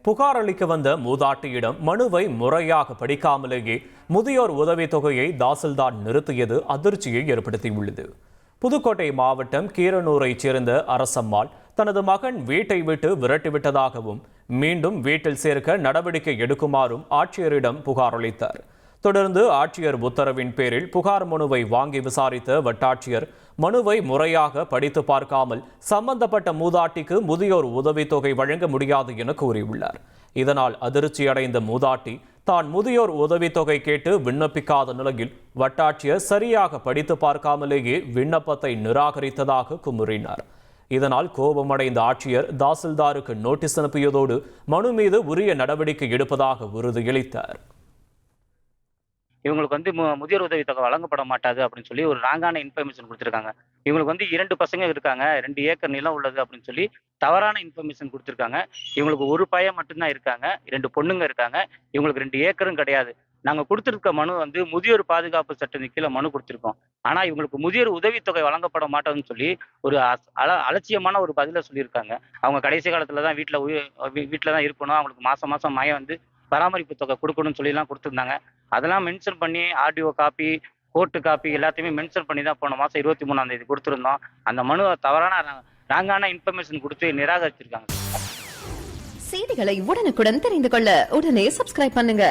புகார் அளிக்க வந்த மூதாட்டியிடம் மனுவை முறையாக படிக்காமலேயே முதியோர் உதவித்தொகையை தாசில்தார் நிறுத்தியது அதிர்ச்சியை ஏற்படுத்தியுள்ளது. புதுக்கோட்டை மாவட்டம் கீரனூரைச் சேர்ந்த அரசம்மாள் தனது மகன் வீட்டை விட்டு விரட்டிவிட்டதாகவும் மீண்டும் வீட்டில் சேர்க்க நடவடிக்கை எடுக்குமாறும் ஆட்சியரிடம் புகார் அளித்தார். தொடர்ந்து ஆட்சியர் உத்தரவின் பேரில் புகார் மனுவை வாங்கி விசாரித்த வட்டாட்சியர் மனுவை முறையாக படித்து பார்க்காமல் சம்பந்தப்பட்ட மூதாட்டிக்கு முதியோர் உதவித்தொகை வழங்க முடியாது என கூறியுள்ளார். இதனால் அதிர்ச்சியடைந்த மூதாட்டி தான் முதியோர் உதவித்தொகை கேட்டு விண்ணப்பிக்காத நிலையில் வட்டாட்சியர் சரியாக படித்து பார்க்காமலேயே விண்ணப்பத்தை நிராகரித்ததாக குமுறினார். இதனால் கோபமடைந்த ஆட்சியர் தாசில்தாருக்கு நோட்டீஸ் அனுப்பியதோடு மனு மீது உரிய நடவடிக்கை எடுப்பதாக உறுதியளித்தார். இவங்களுக்கு முதியோர் உதவித்தொகை வழங்கப்பட மாட்டாது அப்படின்னு சொல்லி ஒரு ராங்கான இன்ஃபர்மேஷன் கொடுத்துருக்காங்க. இவங்களுக்கு 2 பசங்க இருக்காங்க, 2 ஏக்கர் நிலம் உள்ளது அப்படின்னு சொல்லி தவறான இன்ஃபர்மேஷன் கொடுத்துருக்காங்க. இவங்களுக்கு ஒரு பையன் மட்டும்தான் இருக்காங்க, 2 பொண்ணுங்க இருக்காங்க. இவங்களுக்கு 2 ஏக்கரும் கிடையாது. நாங்கள் கொடுத்துருக்க மனு முதியோர் பாதுகாப்பு சட்டத்தின் கீழே மனு கொடுத்துருக்கோம். ஆனால் இவங்களுக்கு முதியோர் உதவித்தொகை வழங்கப்பட மாட்டாதுன்னு சொல்லி ஒரு அலட்சியமான ஒரு பதிலை சொல்லியிருக்காங்க. அவங்க கடைசி காலத்தில் தான் வீட்டில் தான் இருக்கணும், அவங்களுக்கு மாதம் மாதம் மயம் பராமரிப்பு தொகை கொடுக்கணும்னு சொல்லிலாம் கொடுத்துருந்தாங்க. அதெல்லாம் மென்ஷன் பண்ணி ஆர்டிஓ காப்பி, கோர்ட்டு காப்பி எல்லாத்தையுமே மென்ஷன் பண்ணி தான் போன மாதம் 23ஆம் தேதி கொடுத்துருந்தோம். அந்த மனுவை தவறான ராங்கான இன்ஃபர்மேஷன் கொடுத்து நிராகரிச்சிருக்காங்க. செய்திகளை உடனுக்குடன் தெரிந்து கொள்ள உடனே சப்ஸ்கிரைப் பண்ணுங்க.